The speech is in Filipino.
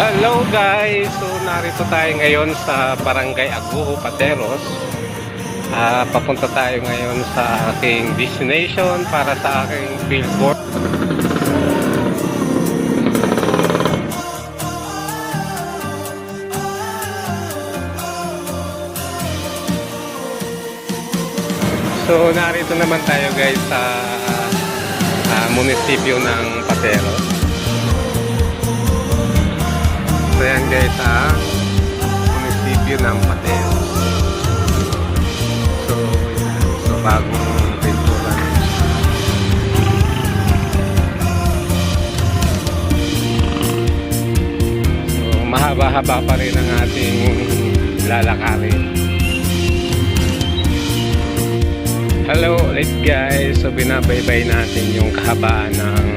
Hello guys! So narito tayo ngayon sa Barangay Aguho, Pateros. Papunta tayo ngayon sa aking destination para sa aking billboard. So narito naman tayo guys sa munisipyo ng Pateros. So yan guys munisipyo ng Pateros. So yan, so bagong pintura. So mahaba-haba pa rin ang ating lalakarin. Hello ulit guys, so binabaybay natin yung kahabaan ng